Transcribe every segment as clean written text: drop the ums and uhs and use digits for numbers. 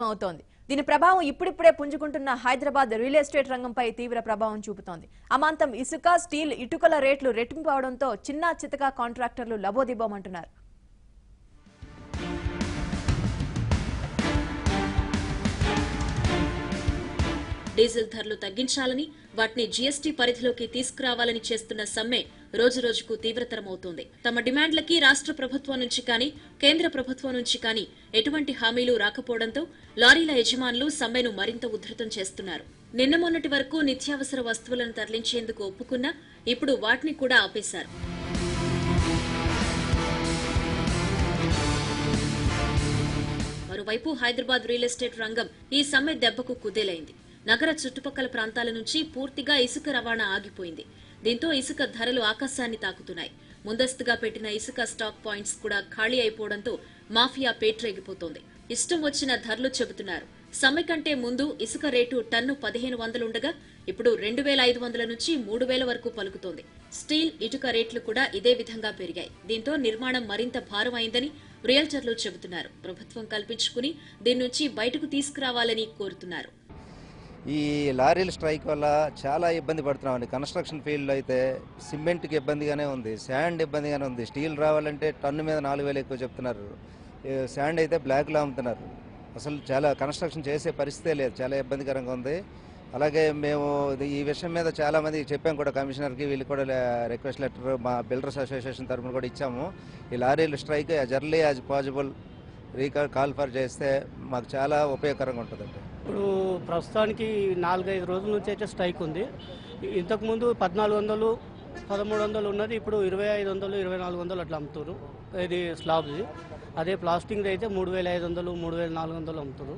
అవుతోంది. దీని ప్రభావం ఇప్పుడిప్పుడే పుంజుకుంటున్న హైదరాబాద్ రియల్ ఎస్టేట్ రంగంపై తీవ్ర ప్రభావం చూపుతోంది. అమాంతం ఇసుక, స్టీల్, ఇటుకల రేట్లు రెట్టింపు అవడంతో చిన్న చితక కాంట్రాక్టర్లు లబోదిబోమంటున్నారు. డీజిల్ ధరలు తగ్గించాలని, వాటిని జీఎస్టీ పరిధిలోకి తీసుకురావాలని చేస్తున్న సమ్మె రోజురోజుకు తీవ్రతరమవుతోంది. తమ డిమాండ్లకి రాష్ట్ర ప్రభుత్వం నుంచి కానీ, కేంద్ర ప్రభుత్వం నుంచి కానీ ఎటువంటి హామీలు రాకపోవడంతో లారీల యజమానులు సమ్మెను మరింత ఉధృతం చేస్తున్నారు. నిన్న మొన్నటి వరకు నిత్యావసర వస్తువులను తరలించేందుకు ఒప్పుకున్నా ఇప్పుడు వాటిని కూడా ఆపేశారు. మరోవైపు హైదరాబాద్ రియల్ ఎస్టేట్ రంగం ఈ సమ్మె దెబ్బకు కుదేలైంది. నగర చుట్టుపక్కల ప్రాంతాల నుంచి పూర్తిగా ఇసుక రవాణా ఆగిపోయింది. దీంతో ఇసుక ధరలు ఆకాశాన్ని తాకుతున్నాయి. ముందస్తుగా పెట్టిన ఇసుక స్టాక్ పాయింట్స్ కూడా ఖాళీ అయిపోవడంతో మాఫియా పేట్రేగిపోతోంది. ఇష్టం వచ్చిన ధరలు చెబుతున్నారు. సమ్మె కంటే ముందు ఇసుక రేటు టన్ను 1500 ఉండగా ఇప్పుడు 2500 నుంచి 3000 వరకు పలుకుతోంది. స్టీల్, ఇటుక రేట్లు కూడా ఇదే విధంగా పెరిగాయి. దీంతో నిర్మాణం మరింత భారం అయిందని రియల్టర్లు చెబుతున్నారు. ప్రభుత్వం కల్పించుకుని దీని నుంచి బయటకు తీసుకురావాలని కోరుతున్నారు. ఈ లారీల స్ట్రైక్ వల్ల చాలా ఇబ్బంది పడుతున్నామండి. కన్స్ట్రక్షన్ ఫీల్డ్లో అయితే సిమెంట్కి ఇబ్బందిగానే ఉంది, శాండ్ ఇబ్బందిగానే ఉంది. స్టీల్ రావాలంటే టన్ను మీద 4000 ఎక్కువ చెప్తున్నారు. శాండ్ అయితే బ్లాక్లో అమ్ముతున్నారు. అసలు చాలా కన్స్ట్రక్షన్ చేసే పరిస్థితే లేదు, చాలా ఇబ్బందికరంగా ఉంది. అలాగే మేము ఈ విషయం మీద చాలామంది చెప్పాం కూడా, కమిషనర్కి వీళ్ళు కూడా రిక్వెస్ట్ లెటర్ మా బిల్డర్స్ అసోసియేషన్ తరఫున కూడా ఇచ్చాము. ఈ లారీల strike as early as possible call for చేస్తే మాకు చాలా ఉపయోగకరంగా ఉంటుందండి. ఇప్పుడు ప్రస్తుతానికి 4-5 రోజుల నుంచి అయితే స్ట్రైక్ ఉంది. ఇంతకుముందు 1400, 1300 ఉన్నది, ఇప్పుడు 2500, 2400 అట్లా అమ్ముతారు. ఇది స్లాబ్ది. అదే ప్లాస్టింగ్ అయితే 3500, 3400 అమ్ముతారు.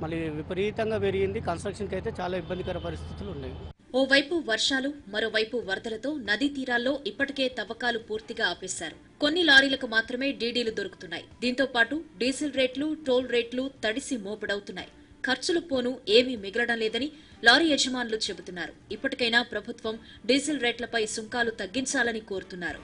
మళ్ళీ విపరీతంగా పెరిగింది. కన్స్ట్రక్షన్కి అయితే చాలా ఇబ్బందికర పరిస్థితులు ఉన్నాయి. ఓవైపు వర్షాలు, మరోవైపు వరదలతో నదీ తీరాల్లో ఇప్పటికే తవ్వకాలు పూర్తిగా ఆపేశారు. కొన్ని లారీలకు మాత్రమే డీడీలు దొరుకుతున్నాయి. దీంతో పాటు డీజిల్ రేట్లు, టోల్ రేట్లు తడిసి మోపుడవుతున్నాయి. ఖర్చులు పోను ఏమీ మిగలడం లేదని లారీ యజమానులు చెబుతున్నారు. ఇప్పటికైనా ప్రభుత్వం డీజిల్ రేట్లపై సుంకాలు తగ్గించాలని కోరుతున్నారు.